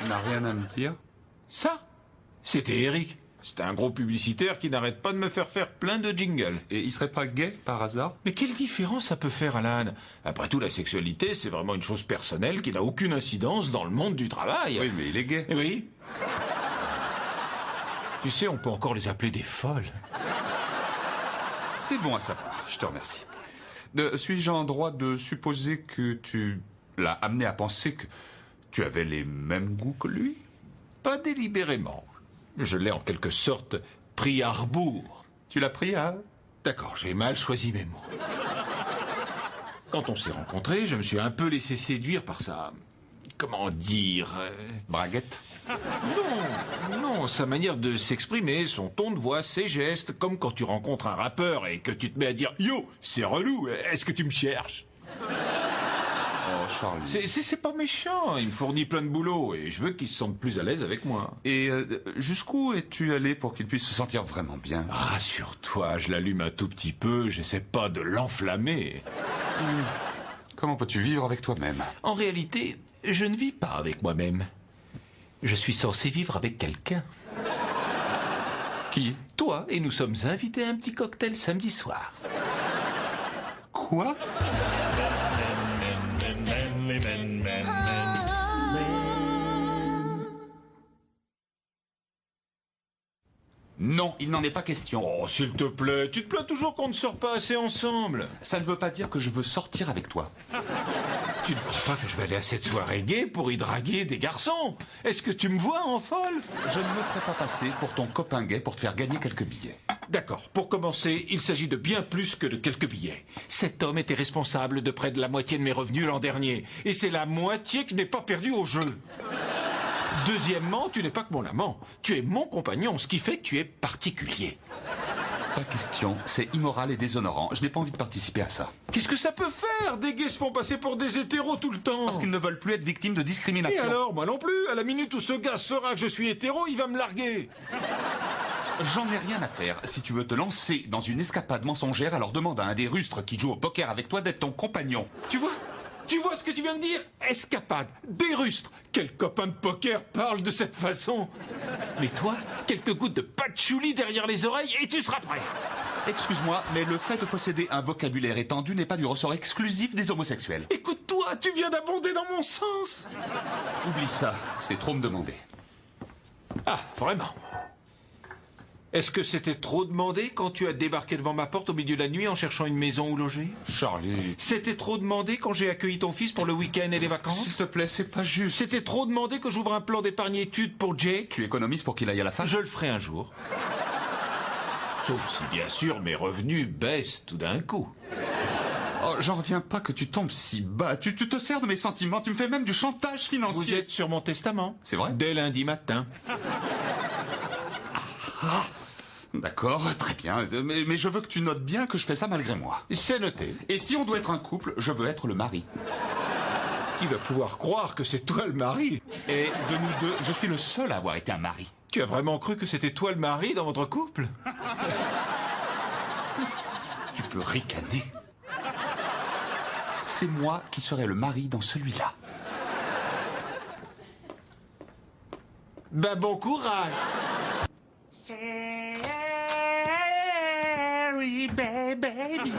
Tu n'as rien à me dire? Ça? C'était Eric. C'était un gros publicitaire qui n'arrête pas de me faire plein de jingles. Et il serait pas gay, par hasard? Mais quelle différence ça peut faire, Alan? Après tout, la sexualité, c'est vraiment une chose personnelle qui n'a aucune incidence dans le monde du travail. Oui, mais il est gay. Oui. Tu sais, on peut encore les appeler des folles. C'est bon à savoir, je te remercie. Suis-je en droit de supposer que tu l'as amené à penser que tu avais les mêmes goûts que lui? Pas délibérément. Je l'ai en quelque sorte pris à rebours. Tu l'as pris à... D'accord, j'ai mal choisi mes mots. Quand on s'est rencontrés, je me suis un peu laissé séduire par sa... Comment dire... Braguette? Non, sa manière de s'exprimer, son ton de voix, ses gestes, comme quand tu rencontres un rappeur et que tu te mets à dire « Yo, c'est relou, est-ce que tu me cherches ?» Oh, Charlie. C'est pas méchant, il me fournit plein de boulot et je veux qu'il se sente plus à l'aise avec moi. Et jusqu'où es-tu allé pour qu'il puisse se sentir vraiment bien? Rassure-toi, je l'allume un tout petit peu, j'essaie pas de l'enflammer. Comment peux-tu vivre avec toi-même? En réalité, je ne vis pas avec moi-même. Je suis censé vivre avec quelqu'un. Qui? Toi, et nous sommes invités à un petit cocktail samedi soir. Quoi? Non, il n'en est pas question. Oh, s'il te plaît, tu te plains toujours qu'on ne sort pas assez ensemble. Ça ne veut pas dire que je veux sortir avec toi. Tu ne crois pas que je vais aller à cette soirée gay pour y draguer des garçons? Est-ce que tu me vois en folle? Je ne me ferai pas passer pour ton copain gay pour te faire gagner quelques billets. D'accord, pour commencer, il s'agit de bien plus que de quelques billets. Cet homme était responsable de près de la moitié de mes revenus l'an dernier. Et c'est la moitié que je n'ai pas perdu au jeu. Deuxièmement, tu n'es pas que mon amant. Tu es mon compagnon, ce qui fait que tu es particulier. Pas question, c'est immoral et déshonorant. Je n'ai pas envie de participer à ça. Qu'est-ce que ça peut faire? Des gays se font passer pour des hétéros tout le temps. Parce qu'ils ne veulent plus être victimes de discrimination. Et alors, moi non plus. À la minute où ce gars saura que je suis hétéro, il va me larguer. J'en ai rien à faire. Si tu veux te lancer dans une escapade mensongère, alors demande à un des rustres qui joue au poker avec toi d'être ton compagnon. Tu vois ce que tu viens de dire? Escapade, des rustres. Quel copain de poker parle de cette façon? Mais toi, quelques gouttes de patchouli derrière les oreilles et tu seras prêt. Excuse-moi, mais le fait de posséder un vocabulaire étendu n'est pas du ressort exclusif des homosexuels. Écoute-toi, tu viens d'abonder dans mon sens. Oublie ça, c'est trop me demander. Ah, vraiment? Est-ce que c'était trop demandé quand tu as débarqué devant ma porte au milieu de la nuit en cherchant une maison où loger? Charlie... C'était trop demandé quand j'ai accueilli ton fils pour le week-end et les vacances? S'il te plaît, c'est pas juste. C'était trop demandé que j'ouvre un plan d'épargne-études pour Jake? Tu économises pour qu'il aille à la fac? Je le ferai un jour. Sauf si, bien sûr, mes revenus baissent tout d'un coup. Oh, j'en reviens pas que tu tombes si bas. Tu te sers de mes sentiments, tu me fais même du chantage financier. Vous êtes sur mon testament. C'est vrai? Dès lundi matin. D'accord, très bien. Mais je veux que tu notes bien que je fais ça malgré moi. C'est noté. Et si on doit être un couple, je veux être le mari. Qui va pouvoir croire que c'est toi le mari? Et de nous deux, je suis le seul à avoir été un mari. Tu as vraiment cru que c'était toi le mari dans votre couple? Tu peux ricaner. C'est moi qui serai le mari dans celui-là. Ben bon courage. Chérie baby.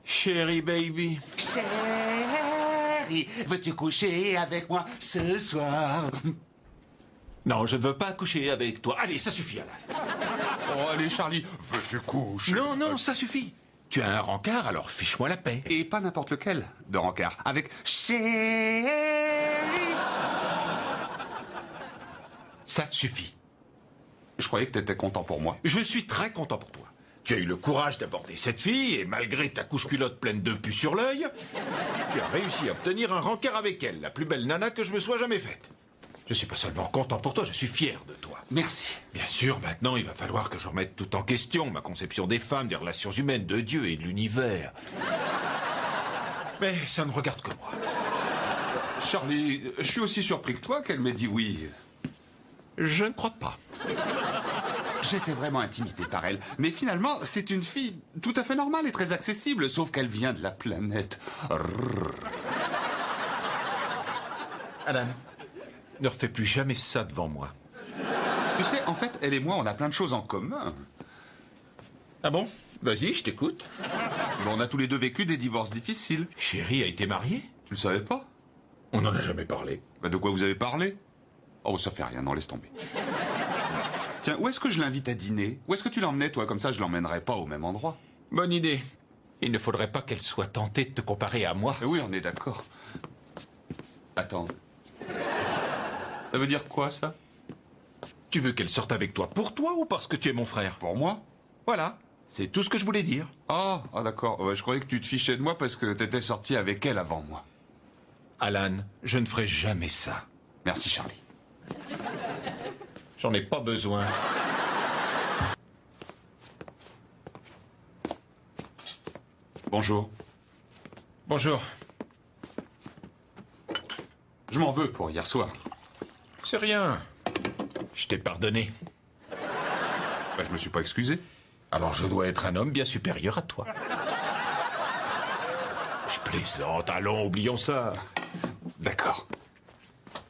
Chérie baby. Chérie, veux-tu coucher avec moi ce soir? Non, je ne veux pas coucher avec toi. Allez, ça suffit, Alan. Oh, allez, Charlie, veux-tu coucher? Non, ça suffit. Tu as un rencard, alors fiche-moi la paix. Et pas n'importe lequel de rencard. Avec chérie. Ça suffit. Je croyais que t'étais content pour moi. Je suis très content pour toi. Tu as eu le courage d'aborder cette fille, et malgré ta couche-culotte pleine de pus sur l'œil, tu as réussi à obtenir un rencard avec elle, la plus belle nana que je me sois jamais faite. Je suis pas seulement content pour toi, je suis fier de toi. Merci. Bien sûr, maintenant, il va falloir que je remette tout en question, ma conception des femmes, des relations humaines, de Dieu et de l'univers. Mais ça ne regarde que moi. Charlie, je suis aussi surpris que toi qu'elle m'ait dit oui. Je ne crois pas. J'étais vraiment intimidé par elle. Mais finalement, c'est une fille tout à fait normale et très accessible, sauf qu'elle vient de la planète. Alan, ne refais plus jamais ça devant moi. Tu sais, en fait, elle et moi, on a plein de choses en commun. Ah bon? Vas-y, je t'écoute. On a tous les deux vécu des divorces difficiles. Chérie a été mariée? Tu le savais pas? On n'en a jamais parlé. Bah, de quoi vous avez parlé? Oh, ça fait rien, non, laisse tomber. Tiens, où est-ce que je l'invite à dîner? Où est-ce que tu l'emmenais, toi? Comme ça, je l'emmènerai pas au même endroit. Bonne idée. Il ne faudrait pas qu'elle soit tentée de te comparer à moi. Oui, on est d'accord. Attends. Ça veut dire quoi, ça? Tu veux qu'elle sorte avec toi pour toi ou parce que tu es mon frère? Pour moi? Voilà, c'est tout ce que je voulais dire. Ah, d'accord. Ouais, je croyais que tu te fichais de moi parce que t'étais sorti avec elle avant moi. Alan, je ne ferai jamais ça. Merci, Charlie. J'en ai pas besoin. Bonjour. Bonjour. Je m'en veux pour hier soir. C'est rien. Je t'ai pardonné. Je me suis pas excusé. Alors je dois être un homme bien supérieur à toi. Je plaisante, allons, oublions ça. D'accord.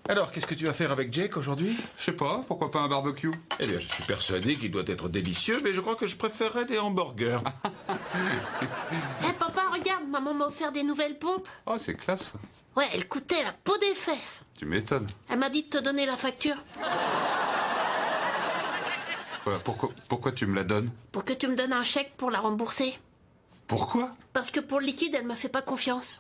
Alors, qu'est-ce que tu vas faire avec Jake aujourd'hui? Je sais pas, pourquoi pas un barbecue? Eh bien, je suis persuadé qu'il doit être délicieux, mais je crois que je préférerais des hamburgers. Eh papa, regarde, maman m'a offert des nouvelles pompes. Oh, c'est classe. Ouais, elles coûtaient la peau des fesses. Tu m'étonnes. Elle m'a dit de te donner la facture. Pourquoi tu me la donnes? Pour que tu me donnes un chèque pour la rembourser. Pourquoi? Parce que pour le liquide, elle me fait pas confiance.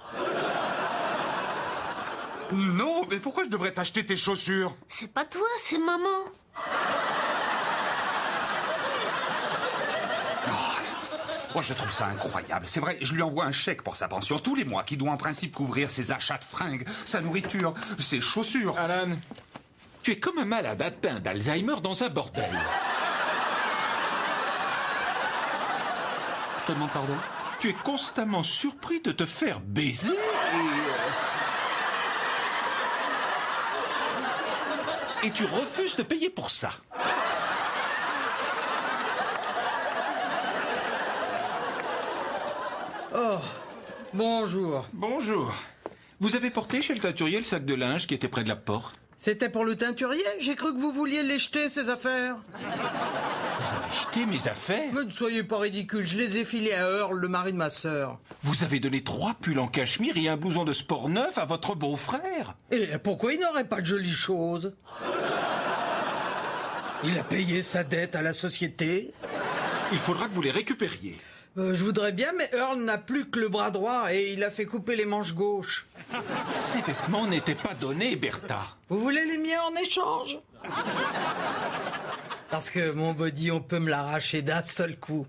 Non, mais pourquoi je devrais t'acheter tes chaussures? C'est pas toi, c'est maman. Moi, je trouve ça incroyable. C'est vrai, je lui envoie un chèque pour sa pension tous les mois qui doit en principe couvrir ses achats de fringues, sa nourriture, ses chaussures. Alan, tu es comme un malade atteint d'Alzheimer dans un bordel. Je te demande pardon? Tu es constamment surpris de te faire baiser et tu refuses de payer pour ça. Oh, bonjour. Bonjour. Vous avez porté chez le teinturier le sac de linge qui était près de la porte? C'était pour le teinturier? J'ai cru que vous vouliez les jeter, ces affaires. Vous avez jeté mes affaires? Mais ne soyez pas ridicule, je les ai filés à Earl, le mari de ma sœur. Vous avez donné 3 pulls en cachemire et un blouson de sport neuf à votre beau-frère? Et pourquoi il n'aurait pas de jolies choses? Il a payé sa dette à la société. Il faudra que vous les récupériez. Je voudrais bien, mais Earl n'a plus que le bras droit et il a fait couper les manches gauches. Ces vêtements n'étaient pas donnés, Bertha. Vous voulez les miens en échange? Parce que mon body, on peut me l'arracher d'un seul coup.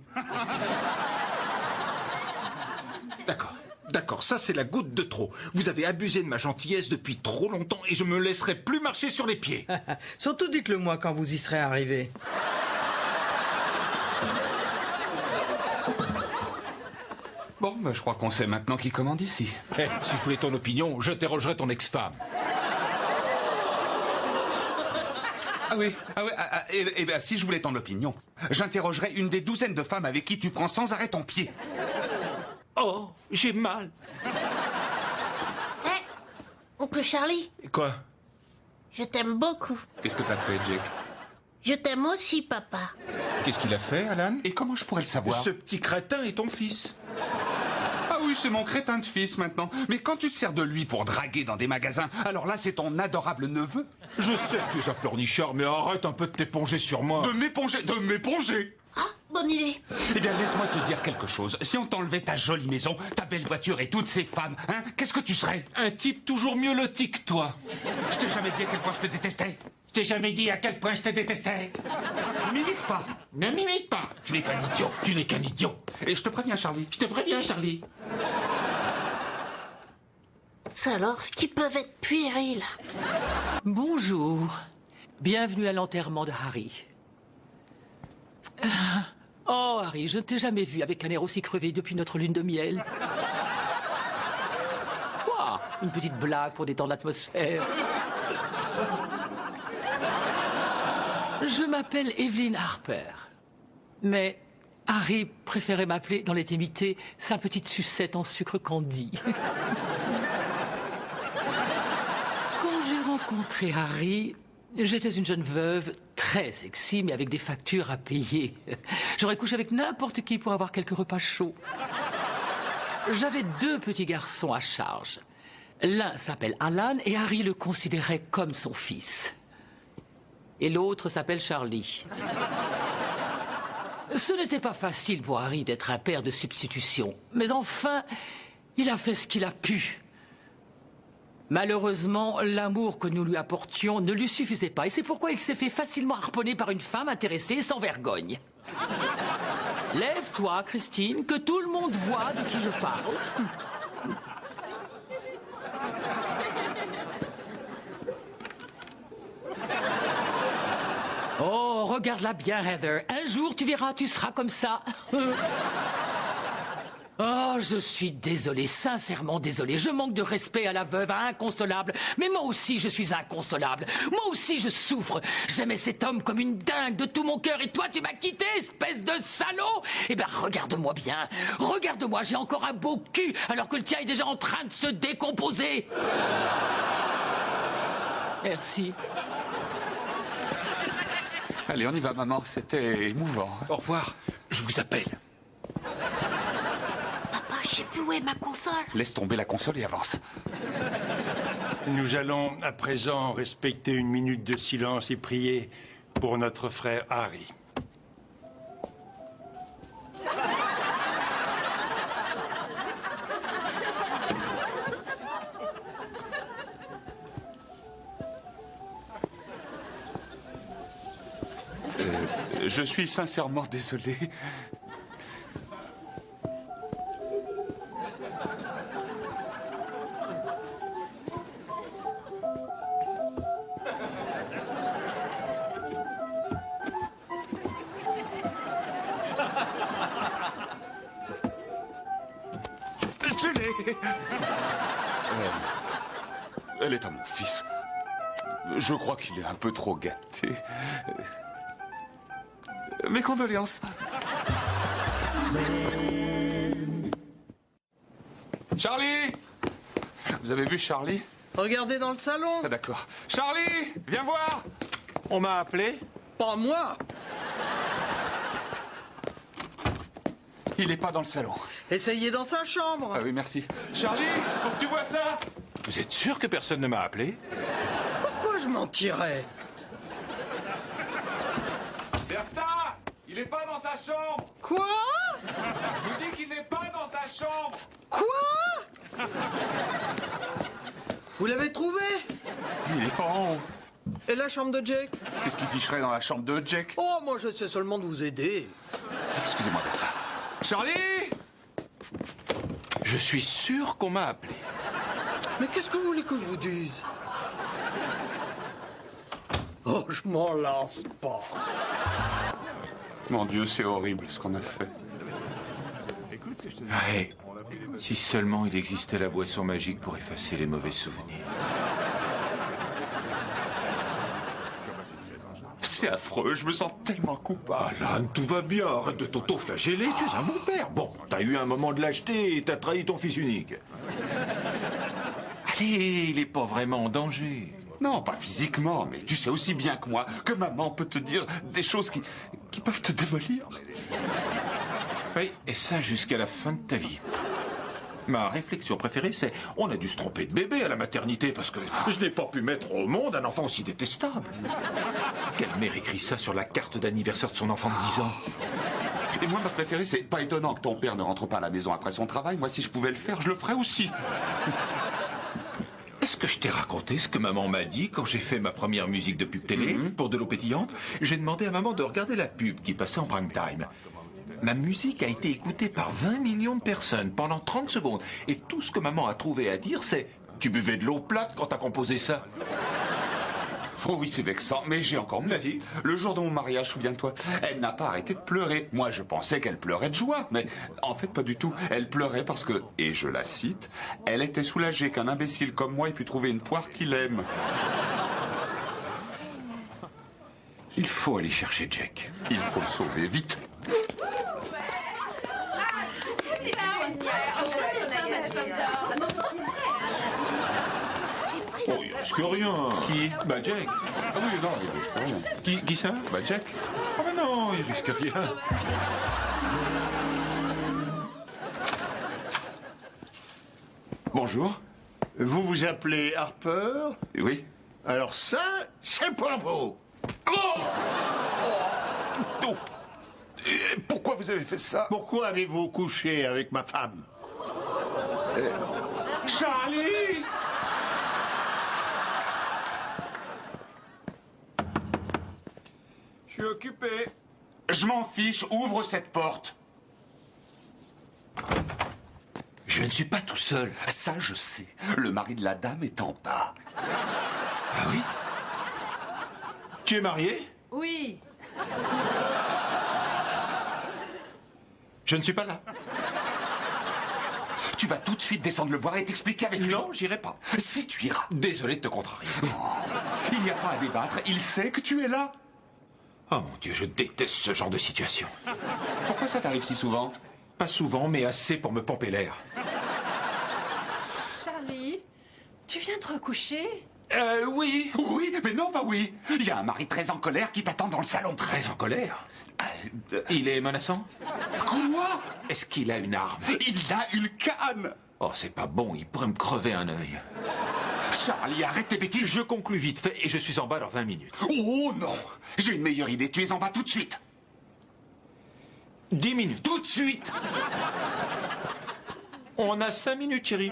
D'accord, ça c'est la goutte de trop. Vous avez abusé de ma gentillesse depuis trop longtemps et je me laisserai plus marcher sur les pieds. Surtout dites-le moi quand vous y serez arrivé. Bon, je crois qu'on sait maintenant qui commande ici. Si je voulais ton opinion, j'interrogerais ton ex-femme. Eh bien, si je voulais ton opinion, j'interrogerais une des douzaines de femmes avec qui tu prends sans arrêt ton pied. Oh, j'ai mal. Eh, oncle Charlie, Quoi? je t'aime beaucoup. Qu'est-ce que t'as fait, Jake? Je t'aime aussi, papa. Qu'est-ce qu'il a fait, Alan? Et comment je pourrais le savoir? Ce petit crétin est ton fils. Ah oui, c'est mon crétin de fils maintenant. Mais quand tu te sers de lui pour draguer dans des magasins, alors là, c'est ton adorable neveu. Je sais que tu es un pleurnichard, mais arrête un peu de t'éponger sur moi. De m'éponger. Ah, bonne idée. Eh bien, laisse-moi te dire quelque chose. Si on t'enlevait ta jolie maison, ta belle voiture et toutes ces femmes, hein, qu'est-ce que tu serais? Un type toujours mieux loti que toi. Je t'ai jamais dit à quel point je te détestais. Je t'ai jamais dit à quel point je te détestais. Ne m'imite pas. Ne m'imite pas. Tu n'es qu'un idiot. Tu n'es qu'un idiot. Et je te préviens, Charlie. Je te préviens, Charlie. Ça alors, ce qui peuvent être puérils. Bonjour. Bienvenue à l'enterrement de Harry. Oh, Harry, je ne t'ai jamais vu avec un air aussi crevé depuis notre lune de miel. Quoi? Une petite blague pour détendre l'atmosphère. Je m'appelle Evelyn Harper. Mais Harry préférait m'appeler dans l'intimité sa petite sucette en sucre candi. Quand j'ai rencontré Harry, j'étais une jeune veuve très sexy, mais avec des factures à payer. J'aurais couché avec n'importe qui pour avoir quelques repas chauds. J'avais 2 petits garçons à charge. L'un s'appelle Alan et Harry le considérait comme son fils. Et l'autre s'appelle Charlie. Ce n'était pas facile pour Harry d'être un père de substitution. Mais enfin, il a fait ce qu'il a pu. Malheureusement, l'amour que nous lui apportions ne lui suffisait pas. Et c'est pourquoi il s'est fait facilement harponner par une femme intéressée sans vergogne. Lève-toi, Christine, que tout le monde voit de qui je parle. Oh, regarde-la bien, Heather. Un jour, tu verras, tu seras comme ça. Oh, je suis désolé, sincèrement désolé. Je manque de respect à la veuve, à inconsolable. Mais moi aussi, je suis inconsolable. Moi aussi, je souffre. J'aimais cet homme comme une dingue de tout mon cœur. Et toi, tu m'as quitté, espèce de salaud. Eh ben, regarde-moi bien. Regarde-moi, j'ai encore un beau cul, alors que le tien est déjà en train de se décomposer. Merci. Allez, on y va, maman. C'était émouvant. Au revoir. Je vous appelle. Papa, je sais plus où est ma console. Laisse tomber la console et avance. Nous allons à présent respecter une minute de silence et prier pour notre frère Harry. Je suis sincèrement désolé. Je l'ai. Elle est à mon fils. Je crois qu'il est un peu trop gâté. Mes condoléances. Charlie! Vous avez vu Charlie? Regardez dans le salon. Ah, d'accord. Charlie! Viens voir! On m'a appelé? Pas moi. Il n'est pas dans le salon. Essayez dans sa chambre. Ah oui, merci. Charlie, faut que tu vois ça! Vous êtes sûr que personne ne m'a appelé? Pourquoi je mentirais? Bertha! Il n'est pas dans sa chambre! Quoi? Je vous dis qu'il n'est pas dans sa chambre! Quoi? Vous l'avez trouvé? Il n'est pas en haut. Et la chambre de Jake? Qu'est-ce qu'il ficherait dans la chambre de Jake? Oh, moi je sais seulement de vous aider. Excusez-moi, Bertha. Charlie! Je suis sûr qu'on m'a appelé. Mais qu'est-ce que vous voulez que je vous dise? Oh, je m'en lasse pas. Mon Dieu, c'est horrible ce qu'on a fait. Ouais. Si seulement il existait la boisson magique pour effacer les mauvais souvenirs. C'est affreux, je me sens tellement coupable. Alan, tout va bien. Arrête de t'auto-flageller, tu es un bon père. Bon, t'as eu un moment de lâcheté et t'as trahi ton fils unique. Allez, il est pas vraiment en danger. Non, pas physiquement, mais tu sais aussi bien que moi que maman peut te dire des choses qui peuvent te démolir. Oui, et ça jusqu'à la fin de ta vie. Ma réflexion préférée, c'est on a dû se tromper de bébé à la maternité parce que je n'ai pas pu mettre au monde un enfant aussi détestable. Quelle mère écrit ça sur la carte d'anniversaire de son enfant de 10 ans? Et moi, ma préférée, c'est pas étonnant que ton père ne rentre pas à la maison après son travail. Moi, si je pouvais le faire, je le ferais aussi. Est-ce que je t'ai raconté ce que maman m'a dit quand j'ai fait ma première musique de pub télé pour de l'eau pétillante? J'ai demandé à maman de regarder la pub qui passait en prime time. Ma musique a été écoutée par 20 millions de personnes pendant 30 secondes. Et tout ce que maman a trouvé à dire, c'est « Tu buvais de l'eau plate quand t'as composé ça ?» Oh oui, c'est vexant, mais j'ai encore mieux. Le jour de mon mariage, souviens-toi, elle n'a pas arrêté de pleurer. Moi, je pensais qu'elle pleurait de joie, mais en fait, pas du tout. Elle pleurait parce que, et je la cite, elle était soulagée qu'un imbécile comme moi ait pu trouver une poire qu'il aime. Il faut aller chercher Jack. Il faut le sauver, vite. Oh, il risque rien. Qui? Bah Jack. Ah oui, non, il risque rien. Qui ça? Bah Jack. Oh mais non, il risque rien. Bonjour. Vous vous appelez Harper? Oui. Alors ça, c'est pour vous. Oh! Et pourquoi vous avez fait ça? Pourquoi avez-vous couché avec ma femme? Charlie! Je suis occupé. Je m'en fiche, ouvre cette porte. Je ne suis pas tout seul. Ça, je sais. Le mari de la dame est en bas. Ah oui? Tu es marié? Oui. Je ne suis pas là. Tu vas tout de suite descendre le voir et t'expliquer avec lui. Non, j'irai pas. Si tu iras. Désolé de te contrarier. Il n'y a pas à débattre, il sait que tu es là. Oh mon Dieu, je déteste ce genre de situation. Pourquoi ça t'arrive si souvent? Pas souvent, mais assez pour me pomper l'air. Charlie, tu viens te recoucher? Oui. Oui, mais non, pas oui. Il y a un mari très en colère qui t'attend dans le salon. Très en colère. Il est menaçant? Quoi? Est-ce qu'il a une arme? Il a une canne. Oh, c'est pas bon, il pourrait me crever un œil. Charlie, arrête tes bêtises. Je conclus vite fait et je suis en bas dans 20 minutes. Oh non. J'ai une meilleure idée, tu es en bas tout de suite. 10 minutes. Tout de suite. On a 5 minutes, chérie.